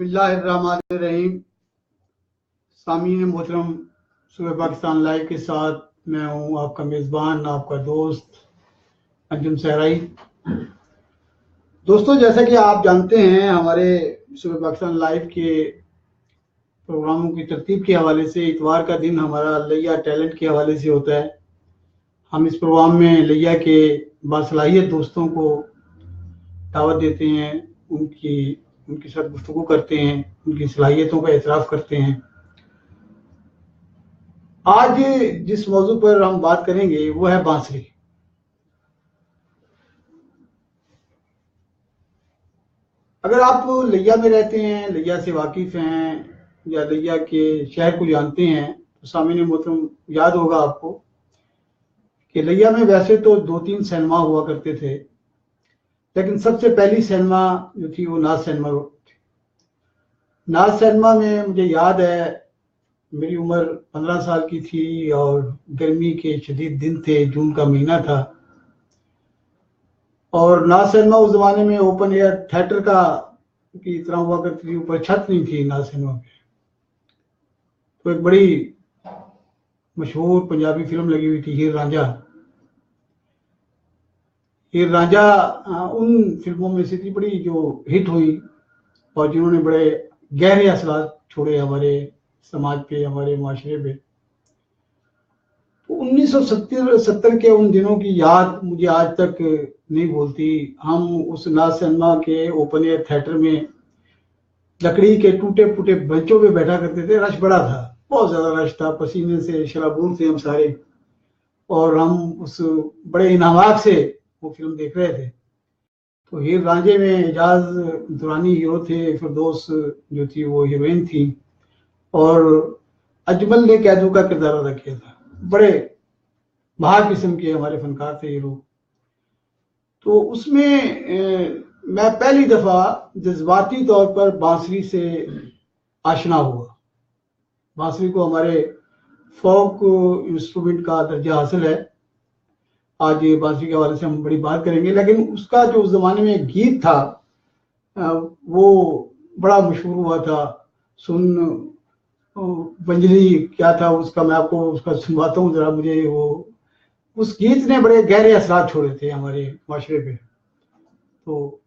बिस्मिल्लाहिर्रहमानिर्रहीम। सामीन मोहतरम, सुबह पाकिस्तान लाइव के साथ मैं हूँ आपका मेज़बान, आपका दोस्त अंजुम सहराई। दोस्तों, जैसा कि आप जानते हैं, हमारे सुबह पाकिस्तान लाइव के प्रोग्रामों की तरतीब के हवाले से इतवार का दिन हमारा लैया टैलेंट के हवाले से होता है। हम इस प्रोग्राम में लैया के बासलाहियत दोस्तों को दावत देते हैं, उनके साथ गुफ्तगू करते हैं, उनकी सलाहियतों का एतराफ़ करते हैं। आज जिस मौजू पर हम बात करेंगे वो है बांसुरी। अगर आप लैया में रहते हैं, लैया से वाकिफ़ हैं या लैया के शहर को जानते हैं तो सामने मोहतरम याद होगा आपको कि लैया में वैसे तो 2-3 सिनेमा हुआ करते थे, लेकिन सबसे पहली सिनेमा जो थी वो नाज सिनेमा थी। नाज सिनेमा में मुझे याद है, मेरी उम्र 15 साल की थी और गर्मी के शदीद दिन थे, जून का महीना था और नाज सिनेमा उस ज़माने में ओपन एयर थिएटर की तरह हुआ करती थी। ऊपर छत नहीं थी नाज सिनेमा पे। तो एक बड़ी मशहूर पंजाबी फिल्म लगी हुई थी, हीर रांझा। हीर रांझा उन फिल्मों में से थी बड़ी जो हिट हुई और जिन्होंने बड़े गहरे असरात छोड़े हमारे समाज पे, हमारे माशरे पे। तो 1970 के उन दिनों की याद मुझे आज तक नहीं भूलती। हम उस नाज सिनेमा के ओपन एयर थिएटर में लकड़ी के टूटे फूटे बेंचों पे बैठा करते थे। रश बड़ा था, बहुत ज्यादा रश था, पसीने से शराबूर थे हम सारे, और हम उस बड़े इनामात से वो फिल्म देख रहे थे। तो हीर रांझे में एजाज दुरानी हीरो थे, फिरदौस जो थी वो हीरोइन थी और अजमल ने कैदू का किरदार अदा किया था। बड़े महार किस्म के हमारे फनकार थे हीरो। तो उसमें मैं पहली दफा जज्बाती तौर पर बांसुरी से आशना हुआ। बांसुरी को हमारे फोक इंस्ट्रूमेंट का दर्जा हासिल है। आज ये बांसुरी के हवाले से हम बड़ी बात करेंगे, लेकिन उसका जो उस जमाने में गीत था वो बड़ा मशहूर हुआ था। सुन वंजली क्या था उसका, मैं आपको उसका सुनवाता हूँ जरा। मुझे वो उस गीत ने बड़े गहरे असरात छोड़े थे हमारे माशरे पे। तो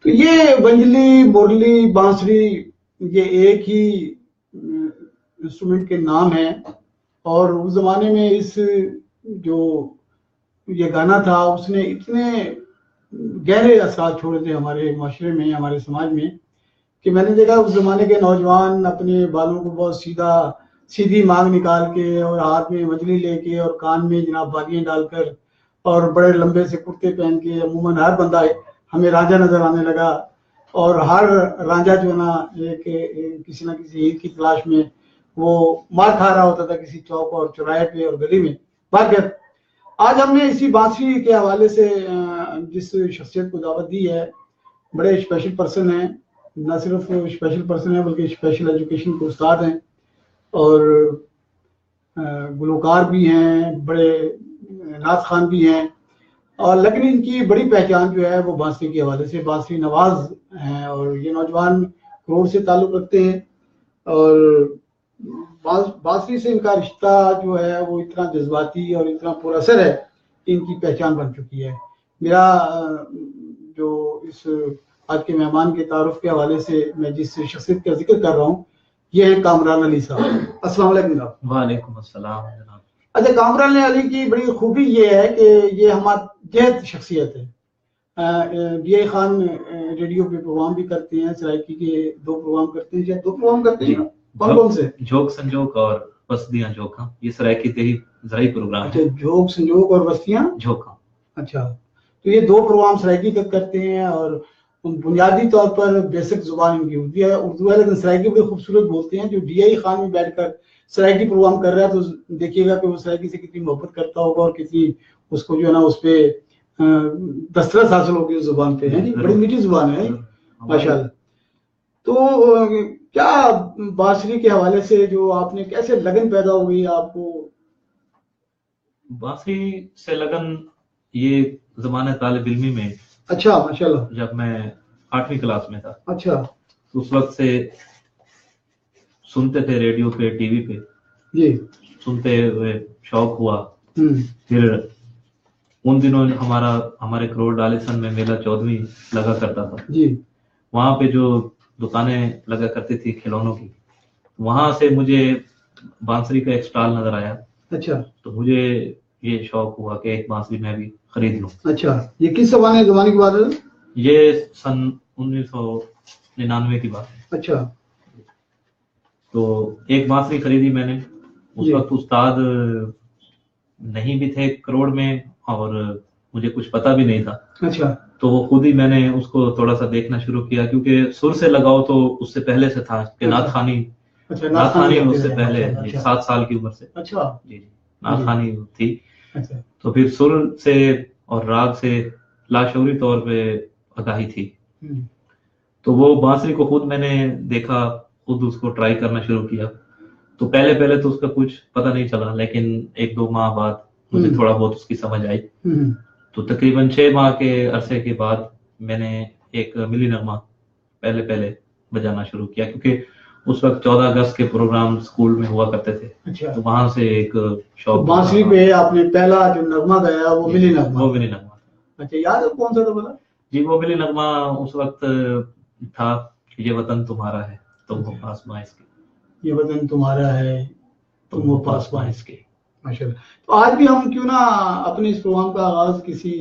ये वंजली, मुरली, बांसुरी ये एक ही इंस्ट्रूमेंट के नाम है और उस जमाने में इस जो ये गाना था उसने इतने गहरे असरात छोड़े थे हमारे माशरे में, हमारे समाज में, कि मैंने देखा उस जमाने के नौजवान अपने बालों को बहुत सीधी मांग निकाल के और हाथ में वंजली लेके और कान में जनाब बालियां डालकर और बड़े लंबे से कुर्ते पहन के अमूमन हर बंदा हमें रांझा नजर आने लगा। और हर रांझा जो ना एक किसी ना किसी हीर की तलाश में वो मार खा रहा होता था किसी चौक और चौराहे पे और गली में। बाकी आज हमने इसी बांसुरी के हवाले से जिस शख्सियत को दावत दी है, बड़े स्पेशल पर्सन हैं, न सिर्फ स्पेशल पर्सन है बल्कि स्पेशल एजुकेशन के उस्ताद हैं और गुलकार भी हैं, बड़े नात खान भी हैं। और लेकिन इनकी बड़ी पहचान जो है वो बांसुरी के हवाले से बांसुरी नवाज हैं और ये नौजवान करोड़ से ताल्लुक़ रखते हैं और बांसुरी से इनका रिश्ता जो है वो इतना जज्बाती और इतना पुरअसर है कि इनकी पहचान बन चुकी है। मेरा जो इस आज के मेहमान के तारुफ के हवाले से मैं जिस शख्सियत का जिक्र कर रहा हूँ ये है कामरान अली साहब। अस्सलाम वालेकुम जनाब। वालेकुम अस्सलाम जनाब। अच्छा, कामरान अली की बड़ी खूबी ये है कि ये हमारी जहद शख्सियत है। ये खान रेडियो पे प्रोग्राम भी करते हैं, सराइकी के 2 प्रोग्राम करते हैं, 2 प्रोग्राम करते हैं। कौन से? जोक संजोक और बस्तियां जोखा, ये सराइकी के ही जराई प्रोग्राम। अच्छा, जोक संजोक और बस्तियां जोखा। अच्छा, तो ये 2 प्रोग्राम सराइकी तक करते हैं और बुनियादी तौर पर बेसिक जुबान इनकी उर्दू है, लेकिन सराइकी बड़ी खूबसूरत बोलते हैं। जो DI खान में बैठकर सराइकी प्रोग्राम कर रहा है तो देखिएगा कि वो सराइकी से कितनी मोहब्बत करता होगा और कितनी उसको जो है ना उस पर दस्तरस हासिल होगी उस जुबान पे, है जी। बड़ी मीठी जुबान है माशाल्लाह। तो क्या बांसुरी के हवाले से जो आपने कैसे लगन पैदा हो गई आपको? बांसुरी से लगन ये ज़माने तालिब इल्मी में, अच्छा माशाल्लाह, जब मैं 8वीं क्लास में था, अच्छा, तो उस वक्त से सुनते थे रेडियो पे, टीवी पे जी, सुनते हुए शौक हुआ। हम्म, फिर उन दिनों हमारे करोड़ डालिसन में मेला 14वीं लगा करता था जी, वहां पे जो दुकानें लगा करती थी खिलौनों की, वहां से मुझे बांसुरी का एक स्टॉल नजर आया। अच्छा, तो मुझे ये शौक हुआ कि एक बांसुरी मैं भी खरीद लूं। अच्छा, ये किस जमाने की बात है? ये सन 1999 की बात है। अच्छा, तो एक बांसुरी खरीदी मैंने। उस जी, वक्त उस्ताद नहीं भी थे करोड़ में और मुझे कुछ पता भी नहीं था। अच्छा, तो वो खुद ही मैंने उसको थोड़ा सा देखना शुरू किया, क्योंकि सुर से लगाओ तो उससे पहले से था कि अच्छा, नात खानी, अच्छा, नात खानी करते उससे थे, पहले अच्छा, जी, अच्छा, 7 साल की उम्र से। अच्छा, जी जी, नात जी, खानी थी। अच्छा, तो फिर सुर से और राग से लाशौरी तौर पे आगाही थी। हम्म, तो वो बांसुरी को खुद मैंने देखा, खुद उसको ट्राई करना शुरू किया। तो पहले तो उसका कुछ पता नहीं चला, लेकिन 1-2 माह बाद मुझे थोड़ा बहुत उसकी समझ आई। हम्म, तो तकरीबन 6 माह के अरसे के बाद मैंने एक मिली नगमा पहले बजाना शुरू किया, क्योंकि उस वक्त 14 अगस्त के प्रोग्राम स्कूल में हुआ करते थे। अच्छा, तो वहां से एक तो शौक बांसुरी पे आपने पहला जो नगमा गाया वो मिली नगमा वो था। मिली नगमा था। अच्छा, याद है कौन सा था बोला? जी, वो मिली नगमा उस वक्त था, ये वतन तुम्हारा है तुम हो पासबां इसके, ये वतन तुम्हारा है तुम तुम हो हो पासबां पासबां। इसके। माशाल्लाह। तो आज भी हम क्यों ना अपने इस प्रोग्राम का आगाज किसी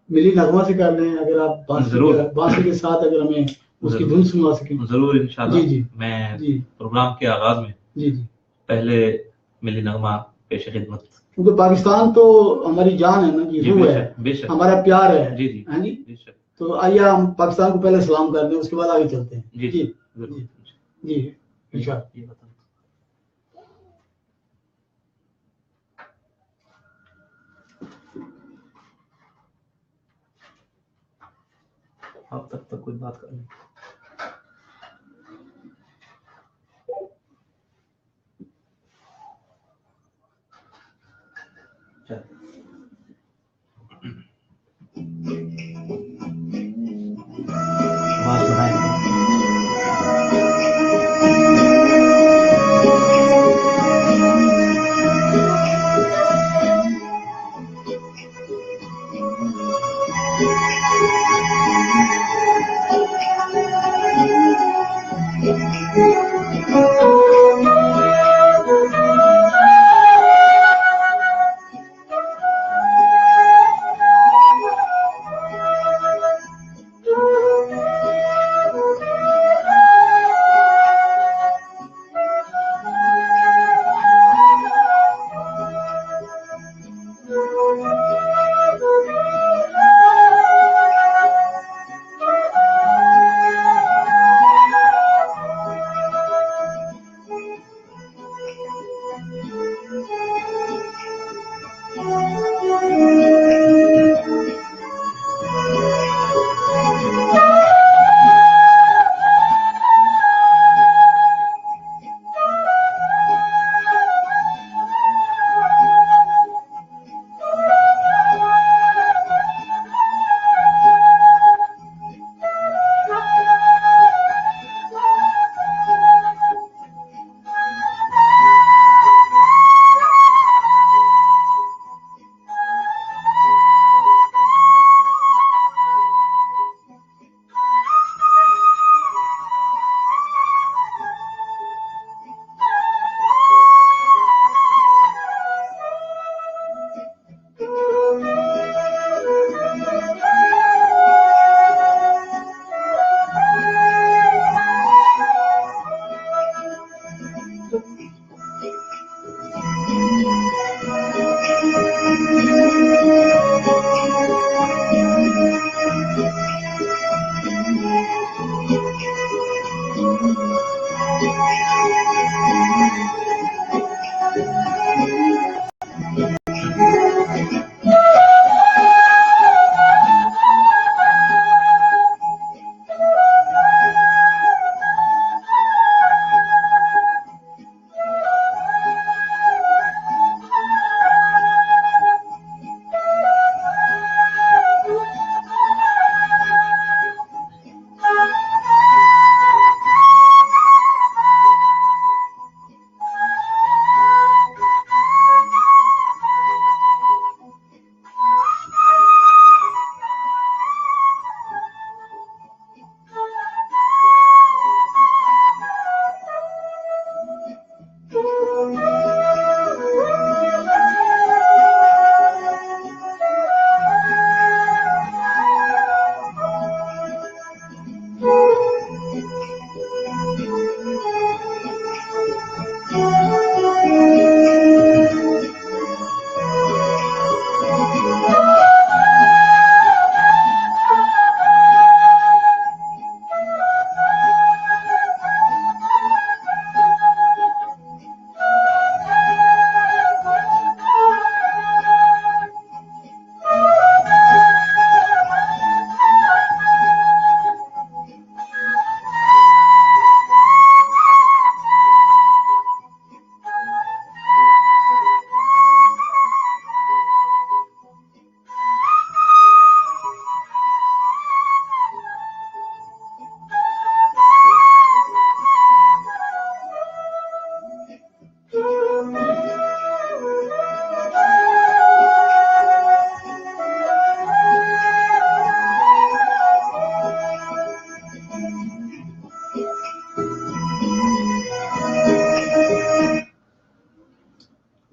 मिली नगमा से कर लें, अगर आप बांसुरी के साथ अगर हमें उसकी धुन सुनवा सकें। जरूर इंशाल्लाह। जी जी, मैं जी, प्रोग्राम के आगाज में जी, जी, पहले मिली नगमा पेश खिदमत। क्योंकि पाकिस्तान तो हमारी जान है ना जी, रूह है, बेशक हमारा प्यार है। जी जी, हाँ जी। बेशक। तो आइए हम पाकिस्तान को पहले सलाम कर दें, उसके बाद आगे चलते हैं। जी जी, जरूर। जी, जी, इंशाल्लाह। ये वतन अब तक कोई बात करनी। चल आवाज सुनाई।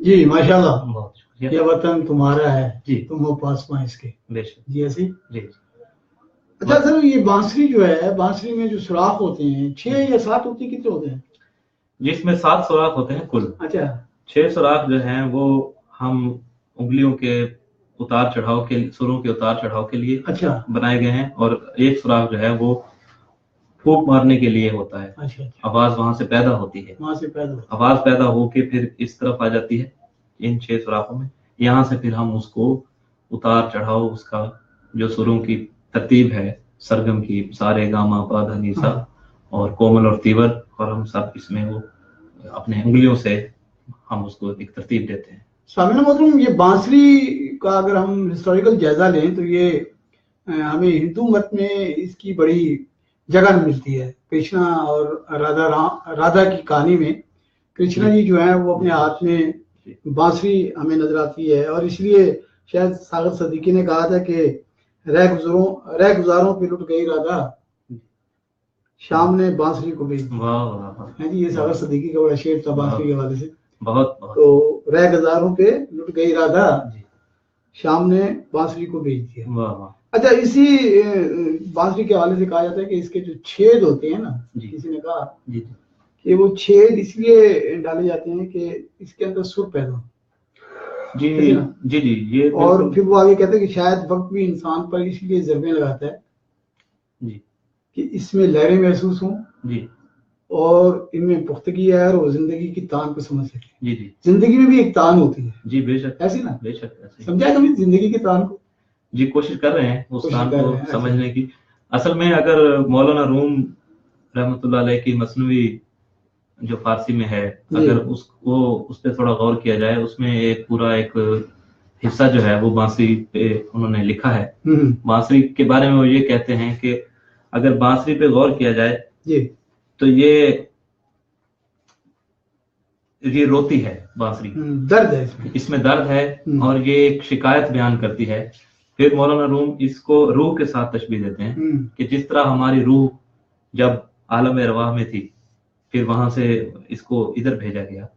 जी माशाल्लाह। बहुत शुक्रिया। ये वतन तुम्हारा है जी। तुम हो पासवां इसके। बेशक। जी ऐसे ही। जी। अच्छा सर, ये बांसुरी जो है, बांसुरी में जो सुराख होते हैं 6 या 7 होते हैं, कितने होते हैं? जिसमें 7 सुराख होते हैं कुल। अच्छा 6 सुराख जो हैं वो हम उंगलियों के उतार चढ़ाव के, सुरों के उतार चढ़ाव के लिए अच्छा बनाए गए हैं, और एक सुराख जो है वो फूंक मारने के लिए होता है। अच्छा अच्छा, आवाज वहां से पैदा होती है, वहां से पैदा होता आवाज पैदा होके फिर इस तरफ आ जाती है इन 6 सुराखों में। यहाँ से फिर हम उसको उतार चढ़ाव, उसका जो सुरों की तरतीब है, सरगम की, सारे गामा पा धा नी सा, हाँ। और कोमल और तीवर, और हम सब इसमें वो अपने उंगलियों से हम उसको एक तरतीब देते हैं। सामिना मोहतरम, ये बांसुरी का अगर हम हिस्टोरिकल जायजा लें तो ये हमें हिंदू मत में इसकी बड़ी जगह मिलती है। कृष्णा और राधा की कहानी में कृष्णा जी जो है वो अपने हाथ में बांसुरी हमें नजर आती है, और इसलिए शायद सागर सदीकी ने कहा था कि रह गुजारों पे लुट गई राधा, शाम ने बांसुरी को भेज दिया। वाह वाह वाह। है जी, ये सागर सदीकी का बड़ा शेर था बांसुरी के हवाले से। बहुत बहुत। तो रह गुजारों पे लुट गई राधा, जी। शाम ने बांसुरी को भेज दिया। वाह वाह। अच्छा, इसी बांसुरी के हवाले से कहा जाता है कि इसके जो छेद होते हैं ना, जी। किसी ने कहा जी कि वो छेद इसलिए डाले जाते हैं कि इसके अंदर सुर पैदा हो। जी है ना? जी जी, ये और बिल्कुल। फिर वो आगे कहते हैं कि शायद वक्त भी इंसान पर इसलिए ज़रबें लगाता है जी कि इसमें लहरें महसूस हों जी और इनमें पुख्तगी है और वो जिंदगी की तान को समझ सके। जी जी जिंदगी में भी एक तान होती है। जी, बेशक ऐसी ना, बेशक ऐसे ही। समझा कभी जिंदगी की तान को? जी, कोशिश कर रहे हैं उस कोशिश तान कर को रहे हैं, समझने की। असल में अगर मौलाना रूम रहमतुल्लाह अलैह की मसनवी जो फारसी में है, जी। अगर उसको उस पर थोड़ा गौर किया जाए, उसमें एक पूरा एक हिस्सा जो है वो बांसुरी पे उन्होंने लिखा है। बांसुरी के बारे में वो ये कहते हैं कि अगर बांसुरी पे गौर किया जाए जी। तो ये रोती है बांसुरी, दर्द है इसमें, इसमें दर्द है, और ये एक शिकायत बयान करती है। फिर मौलाना रूम इसको रूह के साथ तशबीह देते हैं कि जिस तरह हमारी रूह जब आलम अरवाह में थी, फिर वहां से इसको इधर भेजा गया,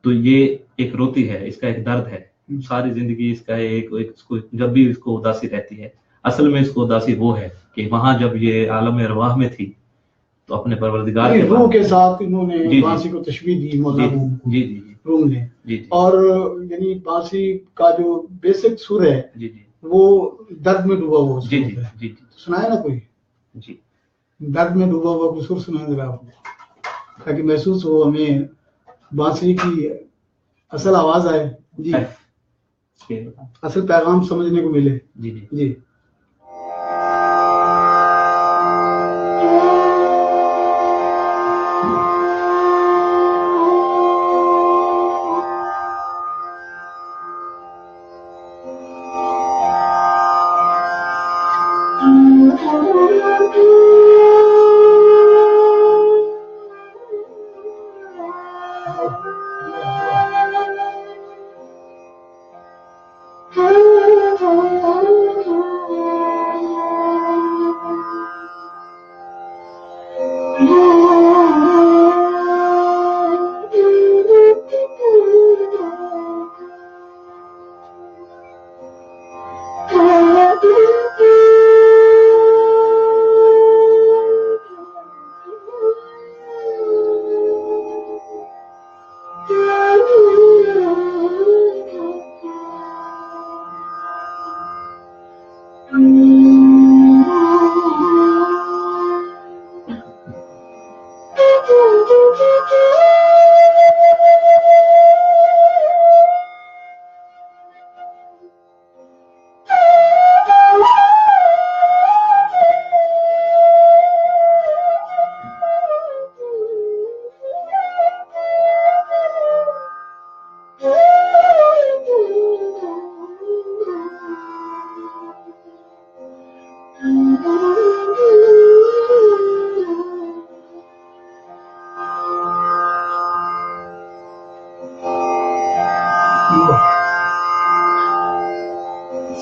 तो ये एक रोती है, इसका एक दर्द है। सारी जिंदगी इसका एक इसको जब भी इसको उदासी रहती है, असल में इसको उदासी वो है कि वहां जब ये आलम अरवाह में थी तो अपने परवरदिगार के रूह के साथ इन्होंने बांसुरी को तशबीह दी मौलाना रूम ने। जी। और यानी बांसुरी का जो बेसिक सुर है जी जी वो दर्द में डूबा हुआ जी जी जी जी सुनाए ना कोई? जी, दर्द में डूबा हुआ कोई सुर सुनाए जरा आपने, ताकि महसूस हो हमें बांसुरी की असल आवाज आए। जी, असल पैगाम समझने को मिले। जी जी जी।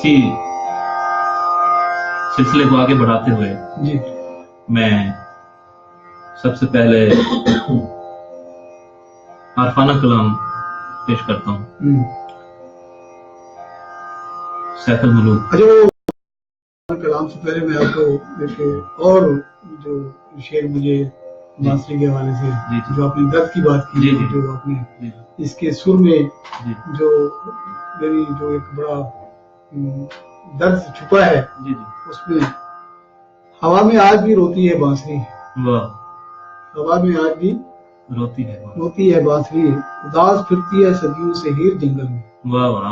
इसी सिलसिले को आगे बढ़ाते हुए जी। मैं सबसे पहले आरफाना कलाम पेश करता हूँ। सैफ अल मलूक। अच्छा, कलाम से पहले मैं आपको देखिए और जो शेर मुझे बांसुरी के हवाले से जो आपने दर्द की बात की, जो आपने इसके सुर में जो मेरी जो एक बड़ा दर्द छुपा है उसमें, हवा में आज भी रोती है बांसुरी, हवा में आज भी रोती है बांसुरी, उदास फिरती है सदियों से हीर जंगल में। वाह वाह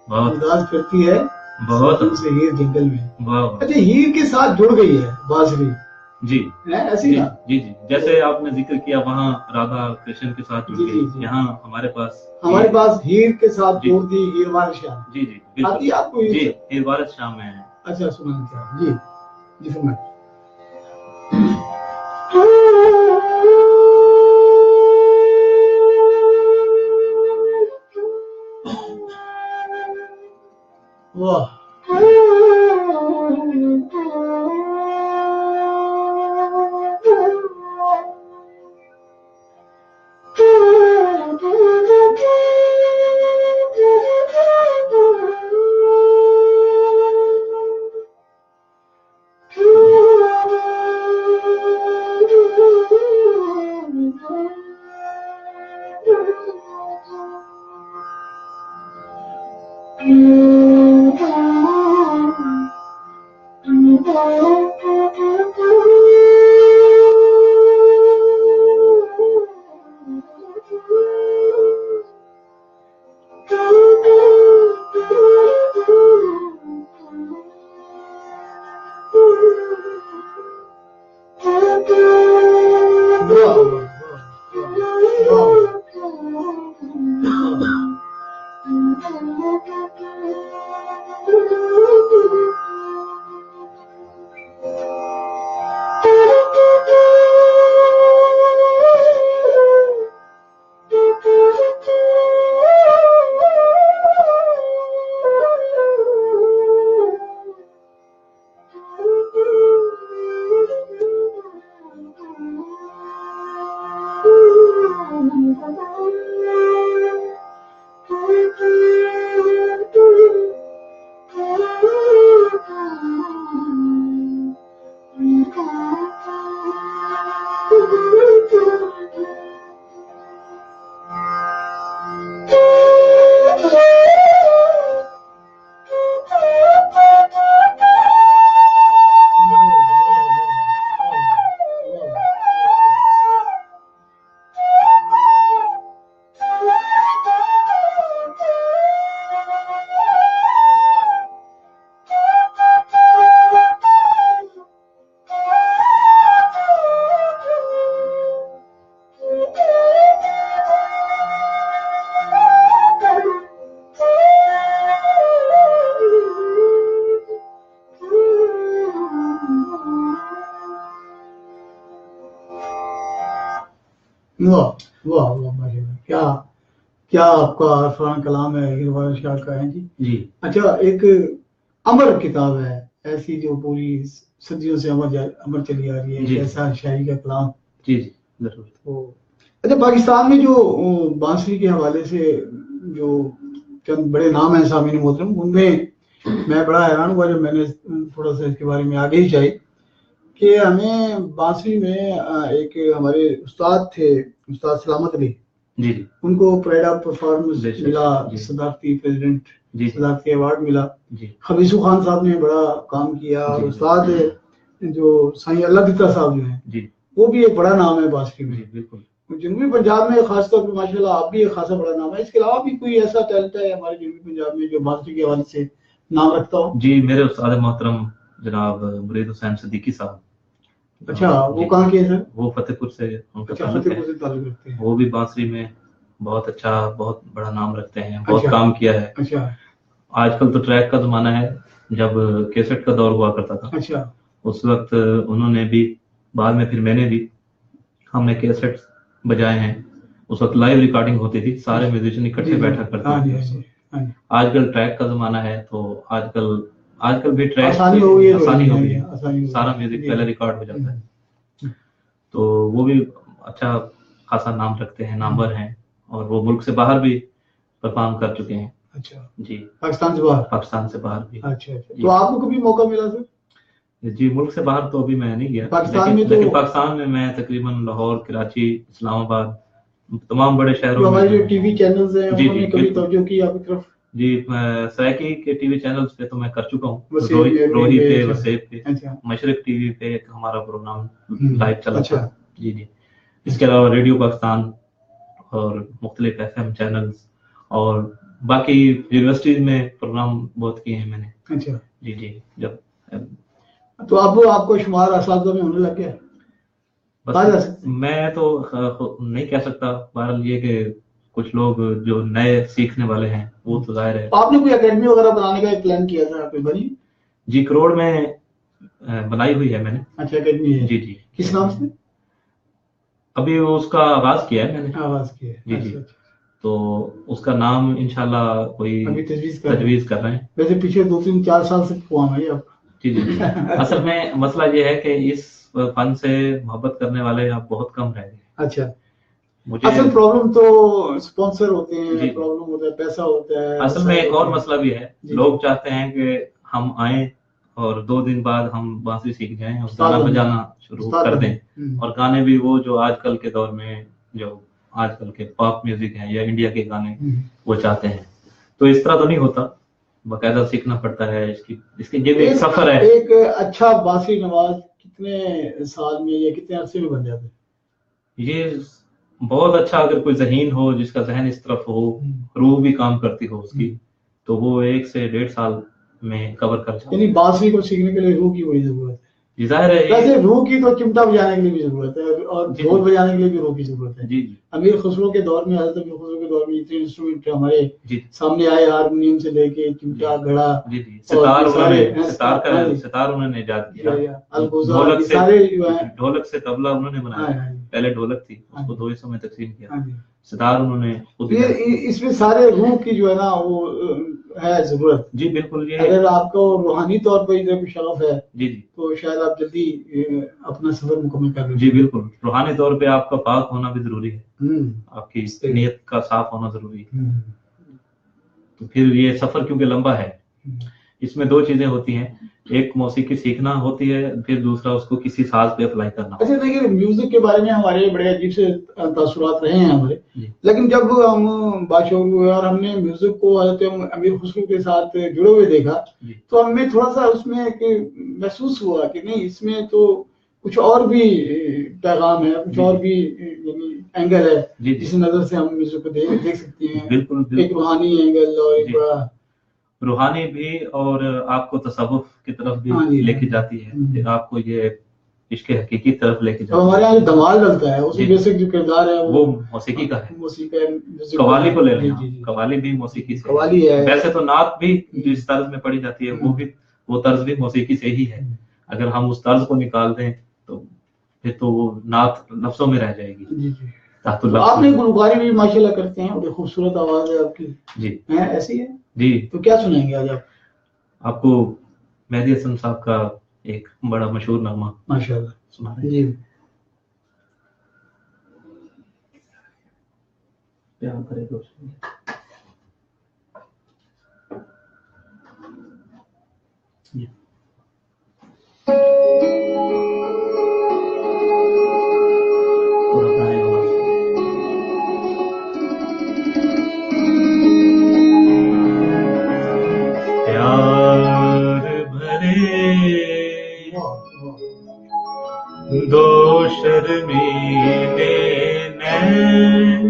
वाह, उदास फिरती है बहुत से हीर जंगल में। वाह। अच्छा, हीर के साथ जुड़ गई है बांसुरी जी, ऐसी जी, ना? जी जी, जैसे आपने जिक्र किया वहाँ राधा कृष्ण के साथ जुड़ गई, यहाँ हमारे पास हीर के साथ जोड़ दी हीर वारिस शाह। जी जी, आती आपको जी, हीर वारिस शाह में है। अच्छा, सुना क्या? जी जी, सुना। वाह, वाह वाह वाह, माशाल्लाह, क्या क्या आपका अरफान कलाम है, हीर वारिस शाह का है जी। अच्छा, एक अमर किताब है ऐसी जो पूरी सदियों से अमर चली आ रही है, ऐसा शायरी का कलाम। जी जी, जरूर। तो अच्छा, पाकिस्तान में जो बांसुरी के हवाले से जो चंद बड़े नाम हैं सामीन मोहतरम, उनमें मैं बड़ा हैरान हुआ जब मैंने थोड़ा सा इसके बारे में आगे ही जाए कि हमें बांसुरी में एक हमारे उस्ताद थे, उस्ताद सलामत अली जी, उनको प्राइड ऑफ परफॉर्मेंस मिला, सदाकती प्रेसिडेंट सदाकती अवार्ड मिला। खबीसू खान साहब ने बड़ा काम किया, और उस्ताद जो साईं अल्लाह दिता साहब जो है वो भी एक बड़ा नाम है बांसुरी में। बिल्कुल, जनूबी पंजाब में खासतौर पर माशाल्लाह आप भी एक खासा बड़ा नाम है। इसके अलावा भी कोई ऐसा टैलेंट है हमारे जनूबी पंजाब में जो बांसुरी के हवाले से नाम रखता हो? जी, मेरे उस्ताद मोहतरम जनाब मुरीद हुसैन सिद्दीकी साहब। अच्छा, वो कहाँ के हैं सर? वो फतेहपुर से, उनका फतेहपुर से ताल्लुक रखते हैं। वो भी बांसुरी में बहुत अच्छा, बहुत बड़ा नाम रखते हैं, बहुत काम किया है। अच्छा, आजकल तो ट्रैक का जमाना है, जब कैसेट का दौर हुआ करता था। अच्छा, उस वक्त उन्होंने भी, बाद में फिर मैंने भी, हमने कैसेट बजाए हैं। उस वक्त लाइव रिकॉर्डिंग होती थी, सारे म्यूजिशियन इकट्ठे बैठा करते थे। आजकल ट्रैक का जमाना है, तो आजकल भी ट्रैक आसानी हो गई है, सारा म्यूजिक पहले रिकॉर्ड हो जाता है। तो वो भी अच्छा खासा नाम रखते हैं, नामवर हैं, और वो मुल्क से बाहर भी परफॉर्म कर चुके हैं। अच्छा, जी, पाकिस्तान से बाहर? पाकिस्तान से बाहर भी। अच्छा अच्छा, जी। तो आपको कभी मौका मिला सर? जी, मुल्क से बाहर तो अभी मैं नहीं गया, पाकिस्तान में तो लेकिन पाकिस्तान में मैं तकरीबन लाहौर, कराची, इस्लामाबाद, तमाम बड़े जो शहरों हमारे में जो टीवी चैनल्स हैं जी, उन्होंने जी, कभी बिल्कुल। तवज्जो की आपकी तरफ? जी, सराइकी के टीवी चैनल्स पे तो मैं कर चुका हूँ, वसीम पे, रोही पे, अच्छा वसेब पे, अच्छा। मशरक टीवी पे एक हमारा प्रोग्राम लाइव चला अच्छा। था। जी जी। इसके अलावा रेडियो पाकिस्तान और मुख्तलिफ FM चैनल्स और बाकी यूनिवर्सिटीज में प्रोग्राम बहुत किए हैं मैंने। अच्छा, जी जी। जब तो अब आपको शुमार असातिज़ा में होने लग गया? कहा जा बस सकता है? मैं तो नहीं कह सकता, बहरहाल ये कि कुछ लोग जो नए सीखने वाले हैं वो तो जाहिर है। आपने कोई एकेडमी वगैरह बनाने का एक प्लान किया था, कोई बनी? जी, करोड़ में बनाई हुई है मैंने। अच्छा, एकेडमी है? जी जी। किस नाम से? अभी उसका आगाज किया है मैंने। आवाज की है? जी जी। अच्छा अच्छा। तो उसका नाम इंशाल्लाह कोई अभी तजवीज कर रहे हैं। वैसे पिछले 2-3-4 साल से हुआ है आप? जी जी जी। असल में मसला ये है कि इस फन से मोहब्बत करने वाले अब बहुत कम रह गए। अच्छा, मुझे असल प्रॉब्लम तो स्पॉन्सर होते हैं, जी। प्रॉब्लम होता है, पैसा होता है, असल में एक और मसला भी है, जी। लोग चाहते हैं कि हम आए और 2 दिन बाद हम बांसुरी सीख जाएं और उस्ताद गाना बन बजाना जाएं, शुरू उस्ताद कर बन दें, जाएं। और गाने भी वो जो आजकल के दौर में जो आजकल के पॉप म्यूजिक हैं या इंडिया के गाने वो चाहते हैं। तो इस तरह तो नहीं होता, बाकायदा सीखना पड़ता है, इसकी ये भी एक सफर है। एक अच्छा बांसुरी नवाज कितने साल में या कितने अरसे में बन जाता है? ये बहुत अच्छा, अगर कोई ज़हीन हो, जिसका जहन इस तरफ हो, रूह भी काम करती हो उसकी, तो वो 1 से 1.5 साल में कवर कर जाता है। यानी बांसुरी को सीखने के लिए रूह की बड़ी जरूरत है। जी, जाहिर है। वैसे रूह की तो चिमटा बजाने के लिए भी जरूरत है और ढोल बजाने के लिए भी रूह की जरूरत है। जी जी। अमीर खुसरो के दौर में, हज़रत अमीर खुसरो के दौर में इतने इंस्ट्रूमेंट हमारे जी सामने आए, हारमोनियम से लेके चिमटा, घड़ा, जी जी, सितार और उन्होंने इजाद किया, अलगोजा, ढोलक ये से सारे जो है ढोलक से तबला उन्होंने बनाया। हाँ, हाँ। पहले ढोलक थी, उसको हाँ। 2 हिस्सों में तकसीम किया, हाँ जी। सितार उन्होंने खुद ये इजाद किया। इसमें सारे रूह की जो है ना वो है जरूरत। जी बिल्कुल। ये अगर आपको रूहानी तौर पर इधर कुछ शगफ है जी जी, तो शायद आप जल्दी अपना सफर मुकम्मल कर लेंगे। जी बिल्कुल, रूहानी तौर पे आपका पाक होना भी जरूरी है, आपकी सही। नीयत का साफ होना जरूरी है। तो फिर ये सफर क्योंकि लंबा है, इसमें 2 चीजें होती हैं, एक मौसीकी सीखना होती है, फिर दूसरा उसको किसी साज पे अप्लाई करना। अच्छा, देखिए म्यूजिक के बारे में हमारे बड़े अजीब से तासुरात रहे हैं हमारे, जी। लेकिन जब हम बाशऊर हुए और हमने म्यूजिक को हज़रत अमीर खुसरो के साथ जुड़े हुए देखा, तो हमें थोड़ा सा उसमें एक महसूस हुआ कि नहीं, इसमें तो कुछ और भी पैगाम है, कुछ और भी यानी एंगल है, जिस नजर से हम म्यूजिक को देख सकते हैं। बिल्कुल एक रूहानी एंगल और एक बड़ा रूहानी भी, और आपको तसव्वुफ की तरफ भी लेके जाती है, फिर आपको ये इश्क हकीकी की तरफ लेके जाती है। हमारे यहाँ जो धमाल डलता है उसमें बेसिक जो किरदार है वो मौसीकी का है। मौसीकी कवाली को ले लें, कवाली भी मौसीकी से कवाली है। वैसे तो नात भी जिस तर्ज में पढ़ी जाती है वो तर्ज भी मौसीकी से ही है। अगर हम उस तर्ज को निकाल दें तो फिर तो वो नात लफ्जों में रह जाएगी। जी जी। तो आपने गुलकारी भी माशाल्लाह करते हैं, बड़ी खूबसूरत आवाज है आपकी। जी है, ऐसी है जी। तो क्या सुनाएंगे आज आप? आपको मेहदी हसन साहब का एक बड़ा मशहूर नामा माशाल्लाह सुना रहे हैं जी। प्यार करे दोस्तों। दो शर्मीले नैन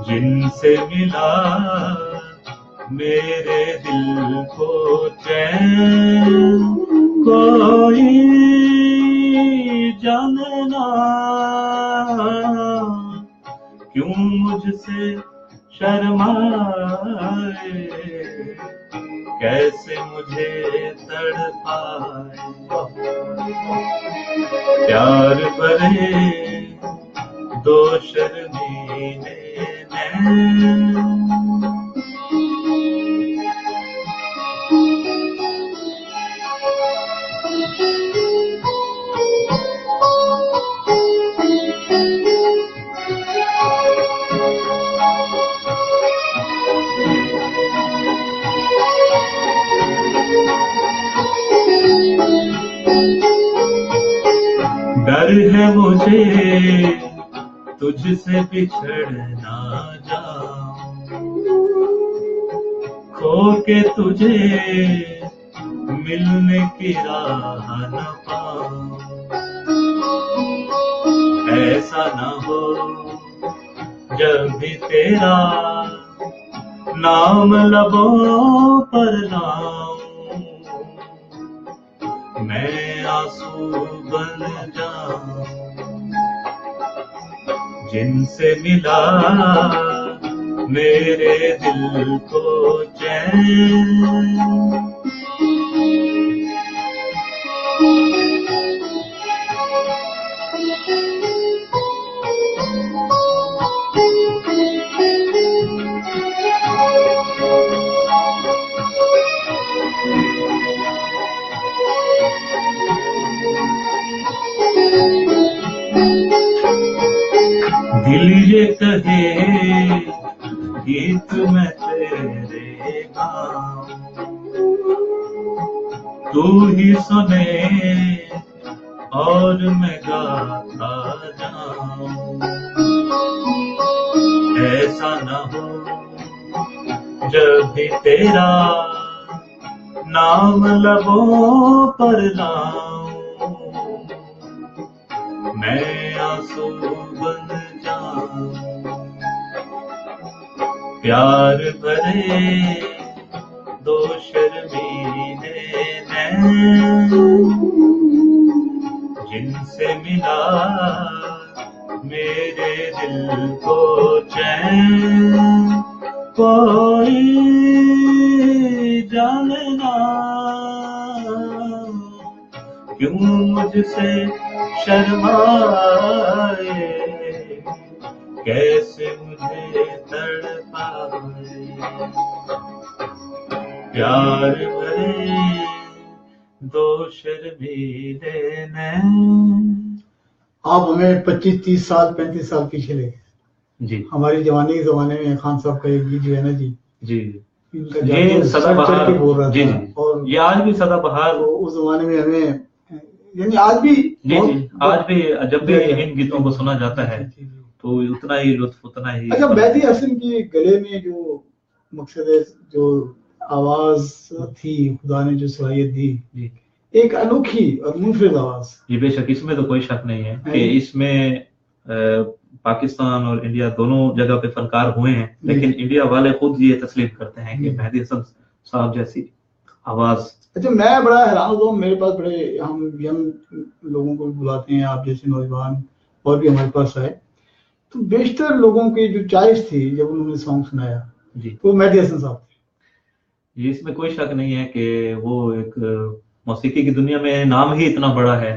जिनसे मिला मेरे दिल को चैन, कोई जाने ना क्यों मुझसे शर्माए, कैसे मुझे तड़पाए, प्यार भरे दो शर्मीले नैन। डर है मुझे तुझसे बिछड़ ना जाऊं, खो के तुझे मिलने की राह न पाऊं। ऐसा न हो जब भी तेरा नाम लबों पर लाऊं, मैं आंसू बन जाऊं। जिनसे मिला मेरे दिल को चैन, दिल ये कहे गीत मैं तेरे गाऊं, तू ही सुने और मैं गाता जाऊं। ऐसा न हो जब भी तेरा नाम लबों पर लाऊं, मैं आंसू बन जाऊं। प्यार भरे दो शर्मीले नैन, जिनसे मिला मेरे दिल को चैन, कोई जाने ना क्यों मुझसे शर्माए, कैसे मुझे तड़पाए। प्यार भरे दो शर्मीले नैन। आप हमें 25-30 साल 35 साल पीछे ले गए जी। हमारी जवानी के जमाने में खान साहब का एक गीत जो है ना जी, जी इनका ये जादू सदाबहार चढ़ के बोल रहा जी था। जी, और ये आज भी सदाबहार तो उस जमाने में हमें, यानी आज भी जी जी, आज भी जब भी इन गीतों को सुना जाता है जी, जी। तो उतना ही लुत्फ, उतना ही। अच्छा, मेहदी हसन की गले में जो मकसद है, जो आवाज थी, खुदा ने जो सलाहियत दी, जी, एक अनोखी और मुनफरिद आवाज। ये बेशक, इसमें तो कोई शक नहीं है कि इसमें पाकिस्तान और इंडिया दोनों जगह पे फनकार हुए हैं, लेकिन इंडिया वाले खुद ये तस्लीम करते हैं कि मेहदी हसन साहब जैसी आवाज। अच्छा, मैं बड़ा हैरान हूँ, मेरे पास बड़े, हम यंग लोगों को भी बुलाते हैं, आप जैसे नौजवान और भी हमारे पास आए, तो बेशतर लोगों की जो चॉइस थी जब उन्होंने सॉन्ग सुनाया जी, तो मेहदी हसन साहब थे। ये इसमें कोई शक नहीं है कि वो एक मौसीकी की दुनिया में नाम ही इतना बड़ा है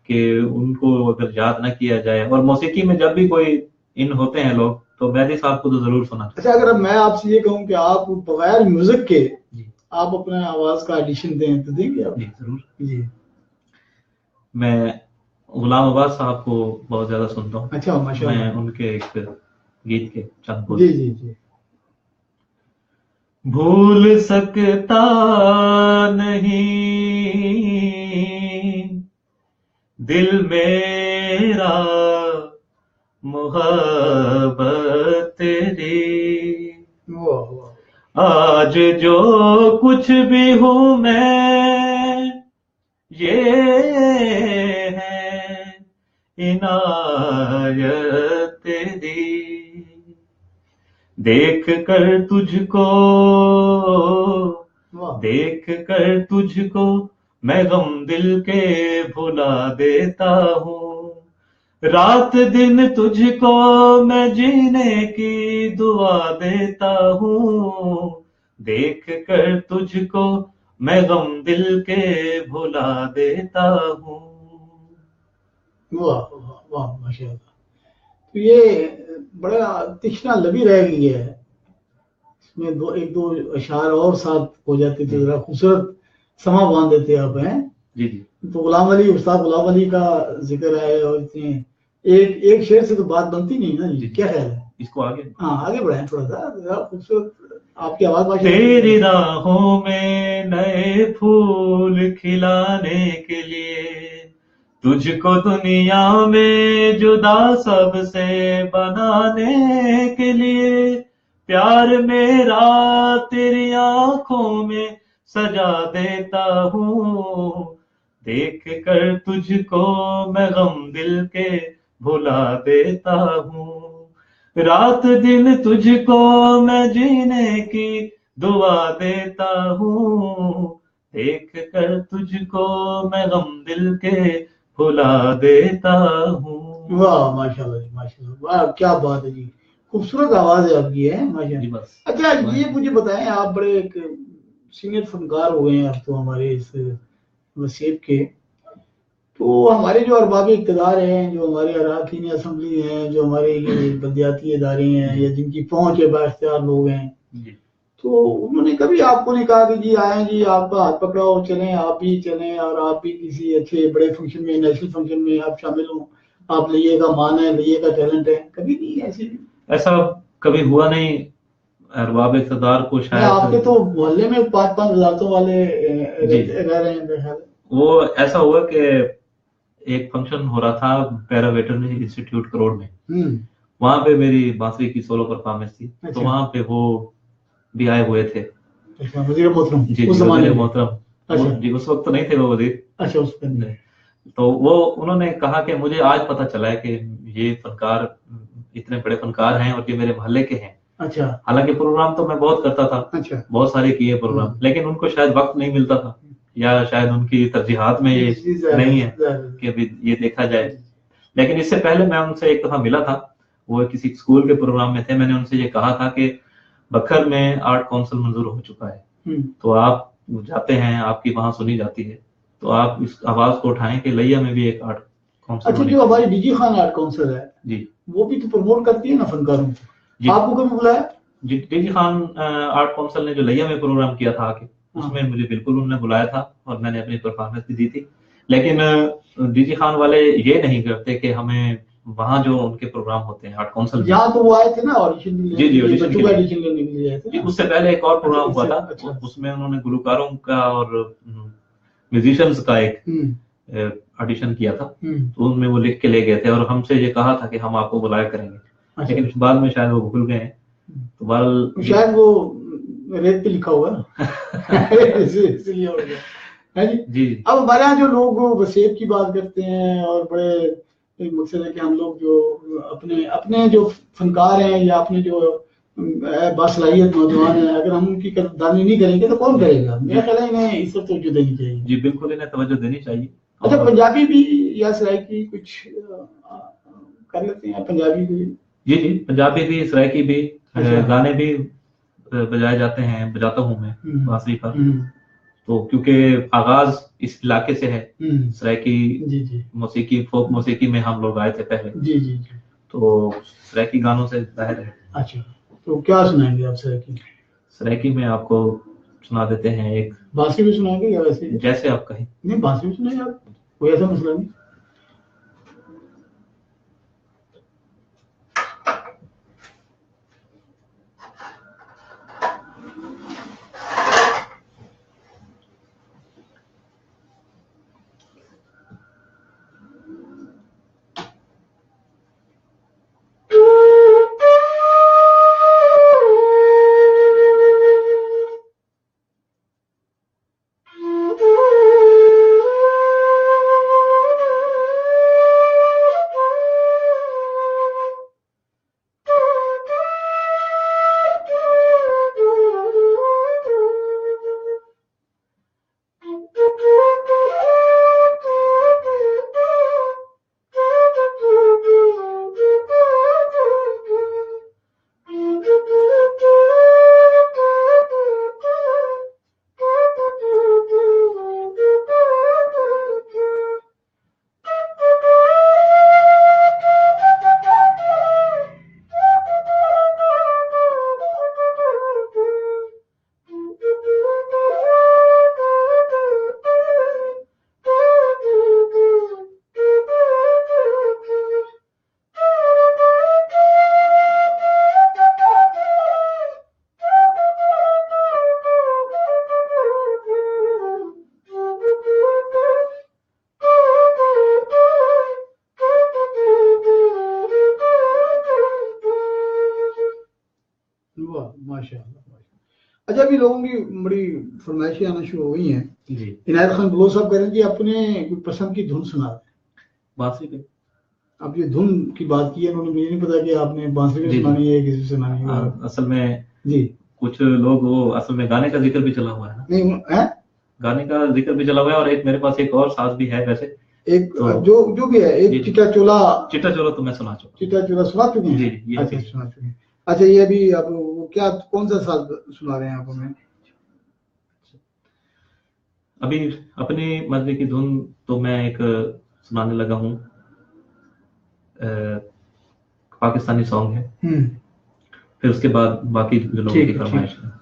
कि उनको अगर याद ना किया जाए, और मौसीकी में जब भी कोई इन होते हैं लोग तो मेहदी साहब को तो जरूर सुना। अच्छा, अगर अब मैं आपसे ये कहूँ कि आप बगैर म्यूजिक के आप अपने आवाज का ऑडिशन दें तो देंगे आप? जी जरूर जी। मैं गुलाम अब्बास साहब को बहुत ज्यादा सुनता हूँ। अच्छा, माशाल्लाह। मैं उनके एक गीत के चंद बोल। जी जी जी। भूल सकता नहीं दिल मेरा मोहब्बत तेरी, आज जो कुछ भी हूँ मैं ये है इनायत तेरी। देख कर तुझको मैं गम दिल के भुला देता हूँ, रात दिन तुझको मैं जीने की दुआ देता हूँ, देख कर तुझको मैं गम दिल के भुला देता हूँ। वाह वाह वाह, माशाल्लाह। तो ये बड़ा तीक्ष्ण लबी रह गई है, इसमें एक दो अशार और साथ हो जाते थे, जरा खूबसूरत समा बांध देते आप हैं जी जी। तो उस्ताद गुलाम अली का जिक्र है, और इतने एक शेर से तो बात बनती नहीं ना जी, क्या ख्याल है? इसको आगे, हाँ आगे बढ़ाएं थोड़ा सा, खूबसूरत आपकी आवाज। तेरी राहों में नए फूल खिलाने के लिए तुझको दुनिया में जुदा सबसे बनाने के लिए प्यार मेरा तेरी आंखों में सजा देता हूँ। देख कर तुझको मैं गम दिल के भुला देता हूँ। रात दिन तुझको मैं जीने की दुआ देता हूँ। देख कर तुझको मैं गम दिल के भुला देता हूँ। वाह माशाल्लाह जी, माशाल्लाह, वाह क्या बात है जी, खूबसूरत आवाज है आपकी, है जी माशाल्लाह। बस। अच्छा ये मुझे बताएं, आप बड़े एक सीनियर फनकार हो गए हैं अब तो हमारे इस वसीयत के, तो हमारे जो अरबाब इक़्तिदार हैं, जो हमारे अरकान असम्बली हैं, जो हमारे ये बल्दियाती इदारे हैं या जिनकी पहुंच है, बाइख्तियार लोग हैं, तो उन्होंने कभी आपको नहीं कहा कि जी आए जी आपका हाथ पकड़ाओ चलें, आप भी चलें और आप भी किसी अच्छे बड़े फंक्शन में, नेशनल फंक्शन में आप शामिल हों, आप लिएगा मान है, लिएगा टैलेंट है, कभी नहीं ऐसी? ऐसा कभी हुआ नहीं। अरबाब इक़्तिदार को या शायद आपके तो मोहल्ले में 5-5 वजारतों वाले जी रह रहे हैं मेरे ख्याल। वो ऐसा हुआ कि एक फंक्शन हो रहा था पैरा वेटरनरी इंस्टीट्यूट करोड़ में, वहां पे मेरी बांसुरी की सोलो परफॉर्मेंस थी। तो अच्छा। वहां पे वो भी आए हुए थे। अच्छा, वजीर मोहतरम जी उस जी जमाने वजीर में। मोहतरम। अच्छा। जी उस वक्त तो नहीं थे वो वजीर। अच्छा, उस पर नहीं। तो वो उन्होंने कहा कि मुझे आज पता चला है कि ये फनकार इतने बड़े फनकार हैं और ये मेरे मोहल्ले के हैं। अच्छा। हालांकि प्रोग्राम तो मैं बहुत करता था। अच्छा। बहुत सारे किए प्रोग्राम, लेकिन उनको शायद वक्त नहीं मिलता था या शायद उनकी तरजीहात में ये नहीं है कि अभी ये देखा जाए। लेकिन इससे पहले मैं उनसे एक दफा मिला था, वो किसी स्कूल के प्रोग्राम में थे। मैंने उनसे ये कहा था कि बखर में आर्ट काउंसिल मंजूर हो चुका है, तो आप जाते हैं, आपकी वहां सुनी जाती है, तो आप इस आवाज को उठाएं कि लैया में भी एक आर्ट काउंसिल। अच्छा, जो हमारी डीजी खान आर्ट काउंसिल है जी, वो भी तो प्रमोट करती है ना फनकारों को, आपको कभी बुलाया? जी डीजी खान आर्ट काउंसिल ने जो लैया में प्रोग्राम किया था आके, उसमें मुझे बिल्कुल उन्होंने बुलाया था और मैंने अपनी परफॉर्मेंस भी दी थी। लेकिन डीजी खान वाले ये नहीं करते कि हमें वहाँ जो उनके प्रोग्राम होते हैं आर्ट काउंसिल में, यहाँ तो वो आए थे ना ऑडिशन के लिए। जी जी ऑडिशन बच्चों का ऑडिशन लेने के लिए आए थे जी। ना? उससे पहले एक और प्रोग्राम हुआ था। अच्छा। उसमें उन्होंने गुलकारों का और म्यूजिशियंस का एक ऑडिशन किया था। तो उनमें वो लिख के ले गए थे और हमसे ये कहा था कि हम आपको बुलाया करेंगे। अच्छा। लेकिन बाद में शायद वो भूल गए हैं। तो बहरहाल शायद वो रेत पे लिखा हुआ इसलिए हो गया है जी। जी अब हमारे यहाँ जो लोग वसीयत की बात करते हैं और बड़े एक मकसद है कि हम लोग जो अपने अपने जो फनकार हैं या अपने जो बासलाहियत नौजवान हैं, अगर हम उनकी कदरदानी नहीं करेंगे तो कौन करेगा? मेरा ख्याल है इन्हें इस तरफ तवज्जो देनी चाहिए। जी बिल्कुल, इन्हें तवज्जो देनी चाहिए। अच्छा, पंजाबी भी या सराइकी कुछ कर लेते हैं पंजाबी भी? जी जी पंजाबी भी, सराइकी भी, गाने भी बजाए जाते हैं, बजाता हूँ मैं बांसुरी पर। तो क्योंकि आगाज इस इलाके से है, सराइकी मौसीकी, फोक मौसीकी में हम लोग आए थे पहले। जी जी। तो सराइकी गानों से जाहिर है। अच्छा, तो क्या सुनाएंगे आप सराइकी? सराइकी में आपको सुना देते हैं एक। बांसुरी भी सुनाएंगे या वैसे? जैसे आप कहें। नहीं, बांसुरी भी सुनाइए आप, कोई ऐसा मसला नहीं। माशाल्लाह। अच्छा, अभी लोगों की बड़ी फरमाइशें आना शुरू हो गई हैं जी। इनायत खान बलोच साहब कह रहे हैं कि अपने कोई पसंद की धुन सुना दें। बांसुरी पे अब ये धुन की बात की है उन्होंने, मुझे नहीं पता कि आपने बांसुरी जी, सुनानी है किसी से सुनानी है। असल में जी कुछ लोग वो असल में गाने का जिक्र भी चला हुआ है ना, नहीं है, गाने का जिक्र भी चला हुआ है, और एक मेरे पास एक और साज भी है वैसे। एक तो जो भी है, जी, एक चिट्टा चोला। चिट्टा चोला तो मैं सुना चुका हूँ। चिट्टा चोला सुना चुके हैं? जी, ये अच्छा, भी। सुना चुके हैं। अच्छा, ये अभी अब वो क्या, कौन सा साज सुना रहे हैं आप हमें? अभी अपनी मर्जी की धुन तो मैं एक सुनाने लगा हूँ, पाकिस्तानी सॉन्ग है, फिर उसके बाद बाकी जो लोगों ठीक की है, फरमाइश है।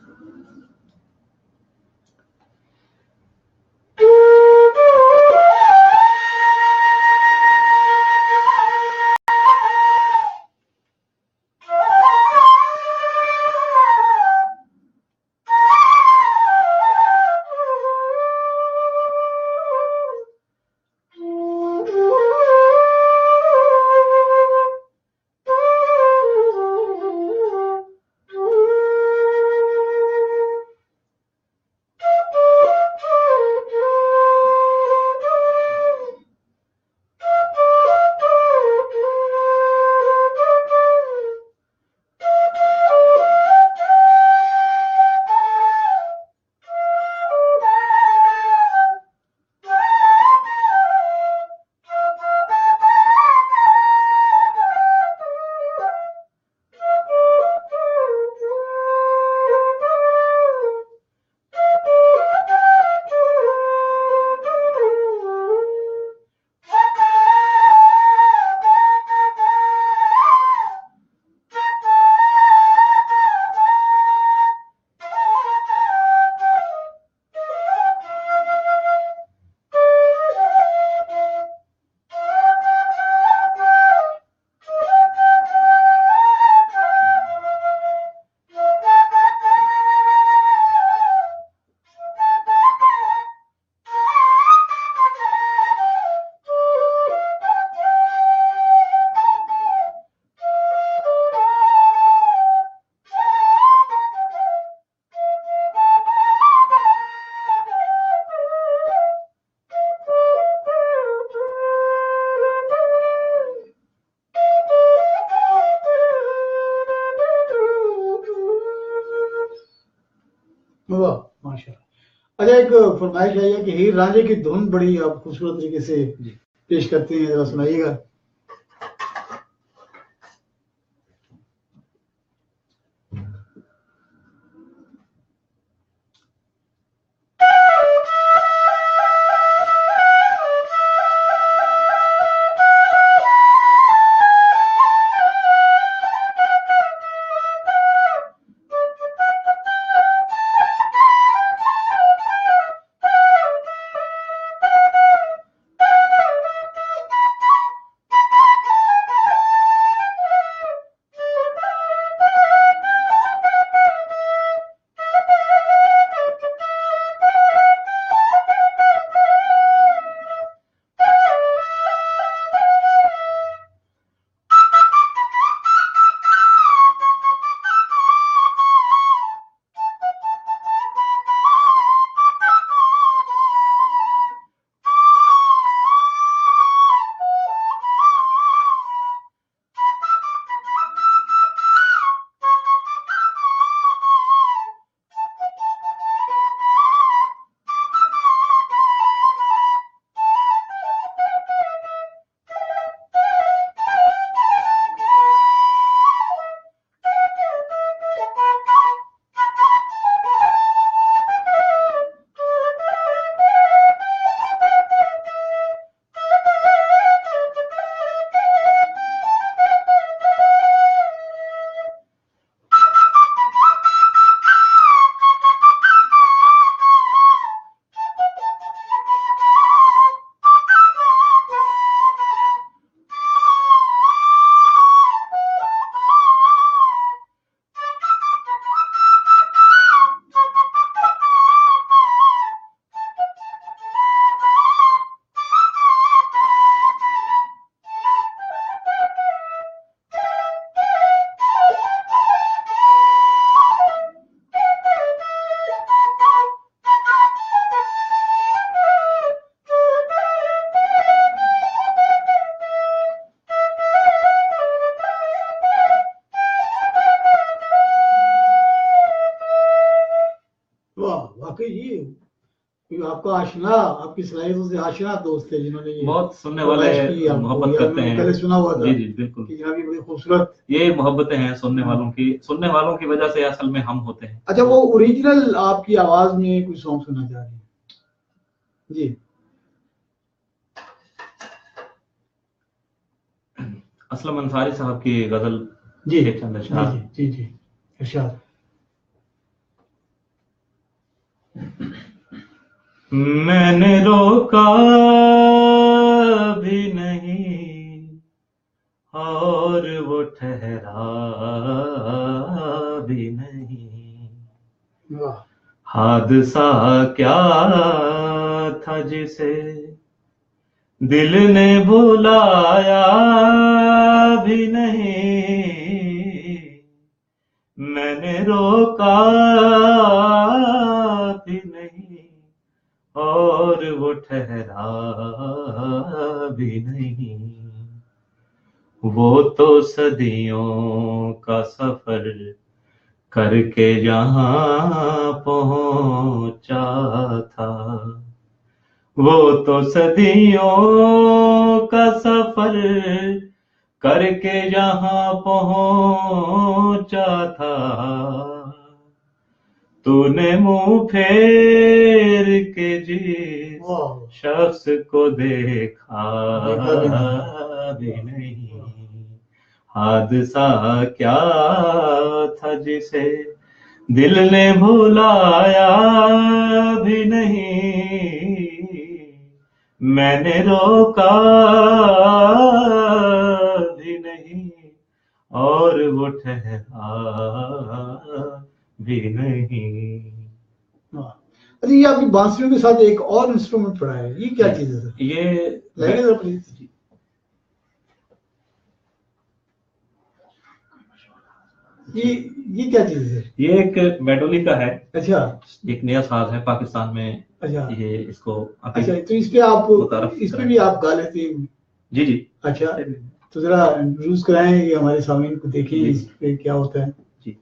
वाह, माशाल्लाह। अच्छा, एक फरमाइश आई है कि हीर रांझे की धुन बड़ी आप खूबसूरत तरीके से जी। पेश करते हैं, जरा सुनाइएगा। वाकई ये आपका आशना, आपकी सलाहियतों से आशना दोस्त है जिन्होंने ये बहुत सुनने वाले मोहब्बत करते हैं। पहले सुना हुआ था। जी जी बिल्कुल, कि जनाब ये बड़ी खूबसूरत ये मोहब्बतें हैं सुनने वालों की वजह से असल में हम होते हैं। अच्छा, वो ओरिजिनल आपकी आवाज में कोई सॉन्ग सुनना चाह रहे हैं? जी असलम अंसारी साहब की गजल जी एक चंद अशआर। जी जी इरशाद। मैंने रोका भी नहीं और वो ठहरा भी नहीं, वाह, हादसा क्या था जिसे दिल ने भुलाया भी नहीं, मैंने रोका भी नहीं और वो ठहरा भी नहीं, वो तो सदियों का सफर करके जहां पहुंचा था, वो तो सदियों का सफर करके जहां पहुंचा था, तूने मुंह फेर के जिस शख्स को देखा भी नहीं, हादसा क्या था जिसे दिल ने भुलाया भी नहीं, मैंने रोका भी नहीं और वो ठहरा भी नहीं। अरे ये आपकी बांसुरियों के साथ एक और इंस्ट्रूमेंट पड़ा है, ये क्या चीज है सर? ये लाइए जरा प्लीज। ये क्या चीज है? ये एक मेडोली का है। अच्छा, एक नया साज है पाकिस्तान में। अच्छा, ये इसको अच्छा, तो इस पे भी आप गा लेते हैं? जी जी। अच्छा, तो जरा इंट्रोड्यूस कराएं कि हमारे सामने को देखें इस पे क्या होता है। जी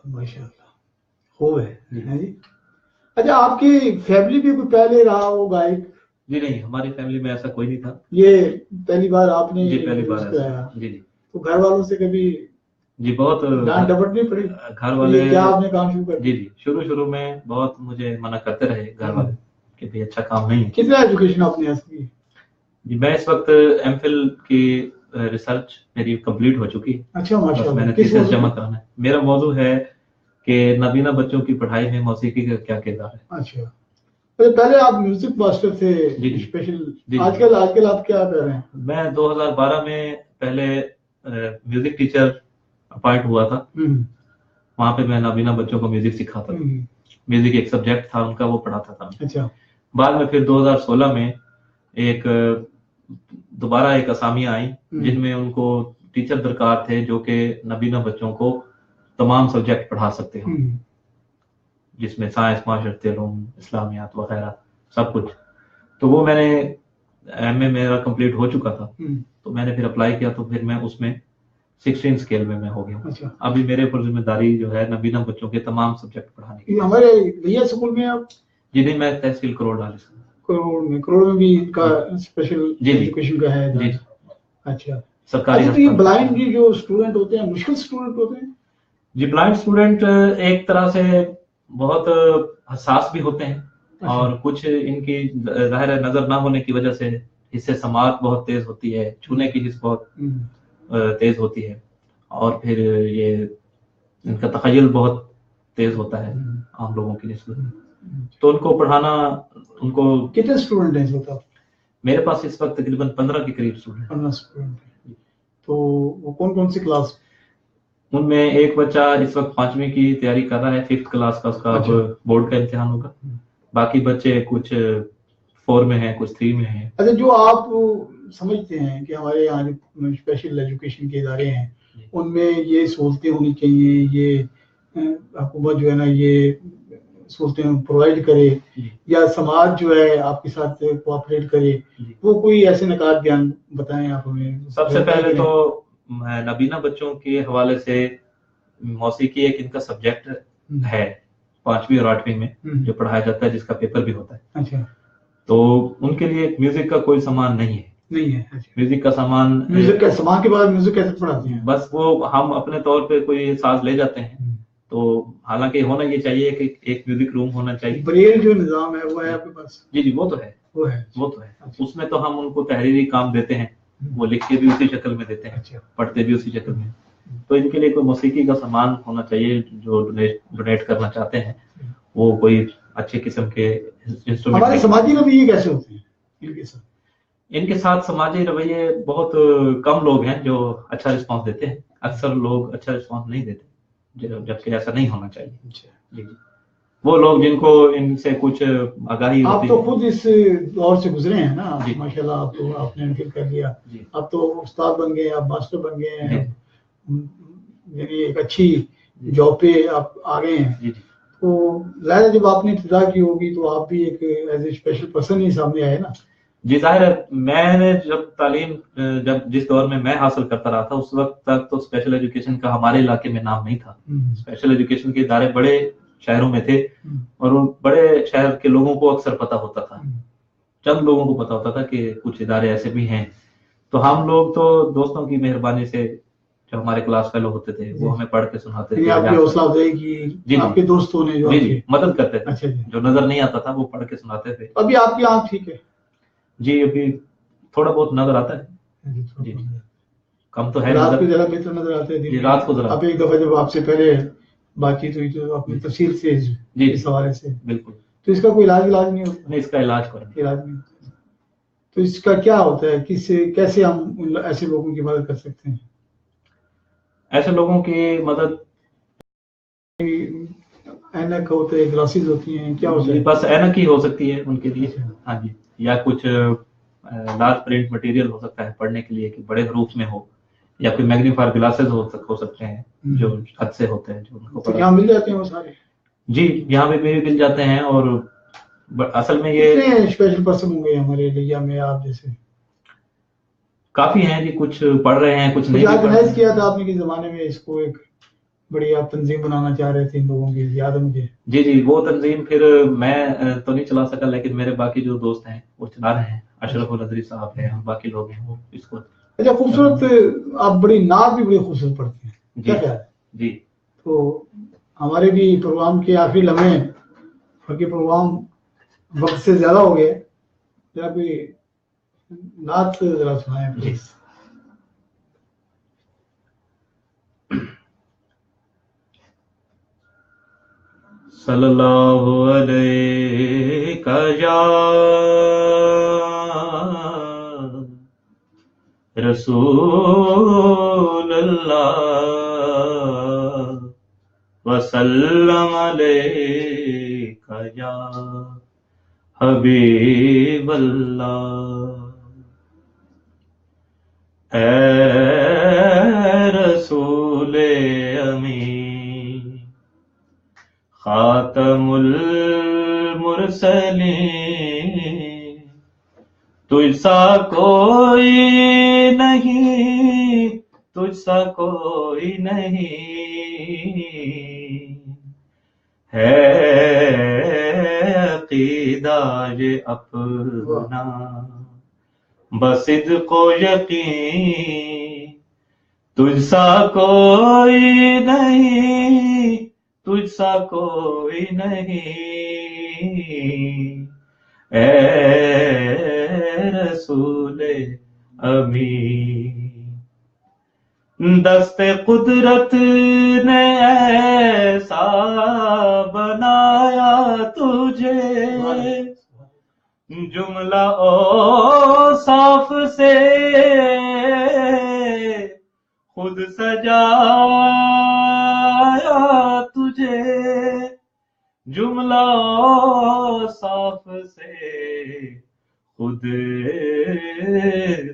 माशाल्लाह, खूब है जी। अच्छा, आपकी फैमिली भी कोई पहले रहा हो गायक? जी नहीं, हमारी फैमिली में ऐसा कोई नहीं था। ये पहली बार आपने जी पहली बार कराया? जी जी। तो घर वालों से कभी जी बहुत डांट डपट नहीं पड़ी? घर वाले क्या आपने काम शुरू कर? जी जी, शुरू में बहुत मुझे मना करते रहे घर वाले कि भाई अच्छा काम नहीं है। कितना एजुकेशन आपने हासिल की? जी मैं इस वक्त एमफिल की रिसर्च मेरी कंप्लीट हो चुकी। अच्छा माशाल्लाह। मैंने थीसिस जमा कराना है। मेरा मौजू है कि नाबीना बच्चों की पढ़ाई में मौसीकी का क्या किरदार है। अच्छा, तो पहले आप म्यूजिक मास्टर थे स्पेशल, आजकल आप क्या कर रहे हैं? मैं 2012 में पहले म्यूजिक टीचर अपॉइंट हुआ था। वहां पे मैं नाबीना बच्चों को म्यूजिक सिखाता था। म्यूजिक एक सब्जेक्ट था उनका, वो पढ़ाता था। अच्छा। बाद में फिर 2016 में एक दोबारा एक असामियां आई जिनमें उनको टीचर दरकार थे जो कि नबीना बच्चों को तमाम सब्जेक्ट पढ़ा सकते हो, जिसमें साइंस, माशरत, उलूम, इस्लामियात वगैरह सब कुछ। तो वो मैंने एमए मेरा कंप्लीट हो चुका था, तो मैंने फिर अप्लाई किया, तो फिर मैं उसमें 16 स्केल में मैं हो गया। अच्छा। अभी मेरे ऊपर जिम्मेदारी जो है नबीना बच्चों के तमाम सब्जेक्ट पढ़ाने की। हमारे भैया स्कूल में आप? जी नहीं, मैं तहसील करोड़ डाली। करोड़ में भी इनका स्पेशल एजुकेशन का है जी। अच्छा। सरकारी। तो ये ब्लाइंड भी जो स्टूडेंट होते हैं मुश्किल स्टूडेंट होते हैं? जी, ब्लाइंड स्टूडेंट एक तरह से बहुत हसास भी होते हैं। अच्छा। और कुछ इनकी जाहिर है नजर ना होने की वजह से इससे समात बहुत तेज होती है, छूने की हिस्स बहुत तेज होती है, और फिर ये इनका तखय्युल बहुत तेज होता है आम लोगों की निस्बत। तो उनको पढ़ाना, उनको कितने स्टूडेंट हैं इस वक्त? मेरे पास इस वक्त तकरीबन 15 के करीब स्टूडेंट। 15 स्टूडेंट। तो वो कौन कौन सी क्लास? उनमें एक बच्चा इस वक्त 5वीं की तैयारी कर रहा है, 5th क्लास का उसका। अच्छा। बोर्ड का इम्तिहान होगा। बाकी बच्चे कुछ 4 में हैं, कुछ 3 में हैं। अच्छा, जो आप समझते हैं कि हमारे यहाँ स्पेशल एजुकेशन के इदारे हैं उनमें ये सहूलतें होनी चाहिए, ये हुकूमत जो है ना ये सहूलतें प्रोवाइड करे, या समाज जो है आपके साथ कोऑपरेट करे, वो कोई ऐसे निकात बयान बताएं आप हमें। सबसे पहले तो नबीना बच्चों के हवाले से मौसीकी एक इनका सब्जेक्ट है 5वीं और 8वीं में जो पढ़ाया जाता है, जिसका पेपर भी होता है। अच्छा। तो उनके लिए म्यूजिक का कोई सामान नहीं है। नहीं है। अच्छा। म्यूजिक का सामान के बाद म्यूजिक कैसे पढ़ाते हैं? बस वो हम अपने तौर पे कोई साज ले जाते हैं, तो हालांकि होना ये चाहिए कि एक म्यूजिक रूम होना चाहिए। ब्रेल जो निजाम है वो है आपके पास? जी जी, वो तो है। अच्छा। उसमें तो हम उनको तहरीरी काम देते हैं, वो लिख के भी उसी शक्ल में देते हैं। अच्छा। पढ़ते भी उसी शक्ल में। तो इनके लिए कोई मौसीकी का सामान होना चाहिए। जो डोनेट करना चाहते हैं वो कोई अच्छे किस्म के इंस्ट्रूमेंट। हमारे समाजी रवैये कैसे होते हैं इनके साथ समाजी रवैये बहुत कम लोग हैं जो अच्छा रिस्पांस देते हैं। अक्सर लोग अच्छा रिस्पांस नहीं देते, जबकि ऐसा नहीं होना चाहिए। जी जी। वो लोग जिनको इनसे कुछ आगाही होती है। आप तो खुद इस दौर से गुजरे हैं ना माशाल्लाह, आप तो आपने एमफिल कर लिया, अब तो उस्ताद बन गए, आप मास्टर बन गए हैं, यानी एक अच्छी जॉब पे आप आ गए हैं। तो ज़ाहिर जब आपने इब्तिदा की होगी तो आप भी एक एज ए स्पेशल पर्सन ही सामने आए ना। जी जाहिर है, मैंने जब तालीम जिस दौर में मैं हासिल करता रहा था उस वक्त तक तो स्पेशल एजुकेशन का हमारे इलाके में नाम नहीं था। स्पेशल एजुकेशन के इदारे बड़े शहरों में थे और उन बड़े शहर के लोगों को अक्सर पता होता था, चंद लोगों को पता होता था कि कुछ इदारे ऐसे भी हैं। तो हम लोग तो दोस्तों की मेहरबानी से, जो हमारे क्लास फेलो होते थे वो हमें पढ़ के सुनाते थे। आपकी हौसला अफजाई की आपके दोस्तों ने जो मदद करते थे। अच्छा। जो नजर नहीं आता था वो पढ़ के सुनाते थे। अभी आपकी आंख ठीक है? जी, अभी थोड़ा बहुत नजर आता है जी, कम तो है। रात को जरा बेहतर नजर आते हैं। रात को जरा। अब एक दफा जब आपसे पहले बातचीत हुई तो अपनी तफसील से इस हवाले से बिल्कुल। तो इसका कोई इलाज नहीं होता? नहीं, इसका इलाज नहीं। तो इसका क्या होता है, कैसे हम ऐसे लोगों की मदद कर सकते हैं? ऐसे लोगों की मदद, ऐनक होते हैं, ग्लासेस होती हैं, क्या होता है? बस ऐनक ही हो सकती है उनके लिए। हाँ जी, या कुछ लार्ज प्रिंट मटेरियल हो सकता है पढ़ने के लिए कि बड़े हरूफ में हो, या फिर मैग्नीफायर ग्लासेस हो सकते हैं जो हद से होते हैं, जो उनको तो यहाँ मिल जाते हैं वो सारे? जी, यहाँ पे भी मिल जाते हैं। और असल में ये कितने स्पेशल पर्सन होंगे हमारे एरिया में आप जैसे? काफी हैं जी, कुछ पढ़ रहे हैं, कुछ नहीं पढ़ रहे। किया था आपने किस जमाने में इसको एक बड़ी आप तंजीम बनाना चाह रहे थे इन लोगों की, याद है मुझे। जी, वो तंजीम फिर मैं तो नहीं चला सका, लेकिन मेरे बाकी जो दोस्त हैं वो चला रहे हैं। अशरफ नदरी साहब हैं, बाकी लोग हैं वो इसको। अच्छा, खूबसूरत आप बड़ी नात भी बड़ी खूबसूरत पढ़ते हैं, क्या ख्याल है? जी। तो हमारे भी प्रोग्राम के आखिरी लम्हे, बाकी प्रोग्राम वक्त से ज्यादा हो गया, जरा कोई नात जरा सुनाएं प्लीज। सल्लल्लाहु अलैहि या रसूल अल्लाह वसल्लम अलैहि का या हबीब अल्लाह, ऐ रसूले अमीन, खातमुल मुरसलीन, तुझसा कोई नहीं, तुझसा कोई नहीं, है अकीदा ये अपना बसिद्क़ो यकीन, तुझसा कोई नहीं, तुझसा कोई नहीं, ऐ रसूले अमीन। दस्ते कुदरत ने ऐसा बनाया तुझे, जुमला औसाफ से खुद सजाया तुझे, जुमला औसाफ से खुद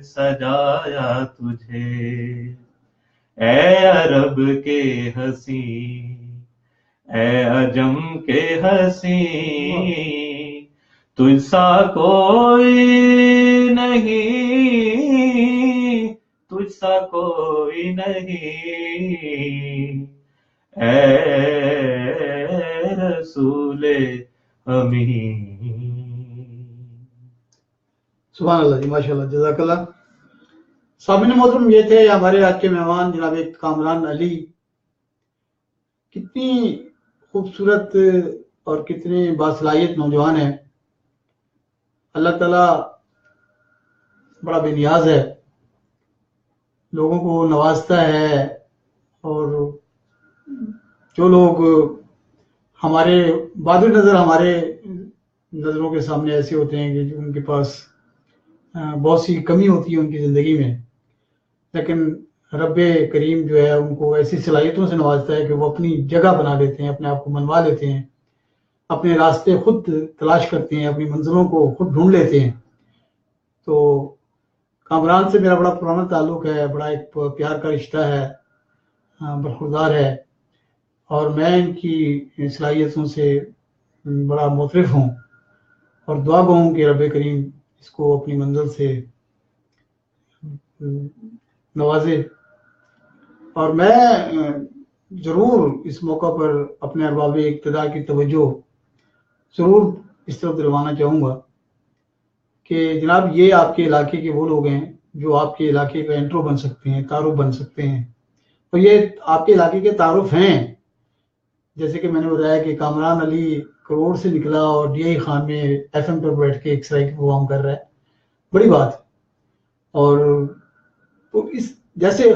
सजाया तुझे, ऐ अरब के हसी, ऐ अजम के हसी, तुझसा कोई नहीं, तुझसा कोई नहीं, ऐ रसूले अमीन। सुभान अल्लाह जी, माशाल्लाह, जज़ाकल्लाह। सामने मोहतरम, ये थे हमारे आज के मेहमान जनाब कामरान अली। कितनी खूबसूरत और कितने बासलाहियत नौजवान हैं। अल्लाह ताला बड़ा बेनियाज है, लोगों को नवाजता है, और जो लोग हमारे बाद नज़र हमारे नज़रों के सामने ऐसे होते हैं कि उनके पास बहुत सी कमी होती है उनकी ज़िंदगी में, लेकिन रब्बे करीम जो है उनको ऐसी सलाहियतों से नवाजता है कि वो अपनी जगह बना लेते हैं, अपने आप को मनवा लेते हैं, अपने रास्ते खुद तलाश करते हैं, अपनी मंजिलों को खुद ढूंढ लेते हैं। तो कामरान से मेरा बड़ा पुराना ताल्लुक़ है, बड़ा एक प्यार का रिश्ता है, बरखुरदार है, और मैं इनकी सलाहियतों से बड़ा मुतरिफ हूँ, और दुआ गो हूँ कि रब्बे करीम इसको अपनी मंजिल से नवाजे। और मैं ज़रूर इस मौका पर अपने अरबाब इक़्तिदार की तवज्जो ज़रूर इस तरफ दिलवाना चाहूँगा कि जनाब, ये आपके इलाके के वो लोग हैं जो आपके इलाके का इंट्रो बन सकते हैं, तारुफ बन सकते हैं, और ये आपके इलाके के तारुफ हैं। जैसे कि मैंने बताया कि कामरान अली करोड़ से निकला और DI खान में FM पर बैठ के एक सराय की प्रोग्राम कर रहा है, बड़ी बात है। और तो इस जैसे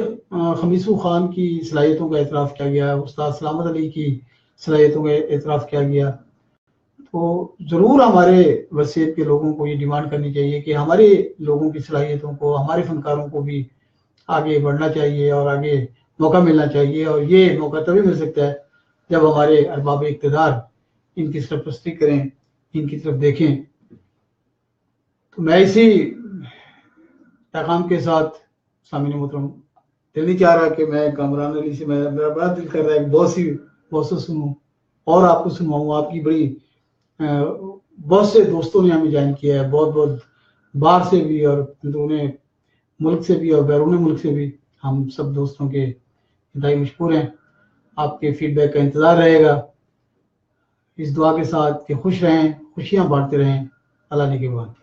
खमीसू खान की सलाहियतों का एतराफ़ किया गया, उस्ताद सलामत अली की सलाहियतों का एतराफ़ किया गया, तो ज़रूर हमारे वसीयत के लोगों को ये डिमांड करनी चाहिए कि हमारे लोगों की सलाहियतों को, हमारे फनकारों को भी आगे बढ़ना चाहिए और आगे मौका मिलना चाहिए। और ये मौका तभी मिल सकता है जब हमारे अरबाब इक़्तिदार इनकी सरपरस्ती करें, इनकी तरफ देखें। तो मैं इसी पैगाम के साथ सामने मोहतरम, दिल नहीं चाह रहा कि मैं कामरान अली से, मेरा बड़ा दिल कर रहा है कि बहुत से सुनूं और आपको सुनवाऊँ। आपकी बड़ी बहुत से दोस्तों ने हमें ज्वाइन किया है, बहुत बाहर से भी और अंदरूनी मुल्क से भी और बैरून मुल्क से भी। हम सब दोस्तों के इंतहाई मशकूर हैं। आपके फीडबैक का इंतज़ार रहेगा, इस दुआ के साथ कि खुश रहें, खुशियाँ बांटते रहें। अल्लाह ने के बाद।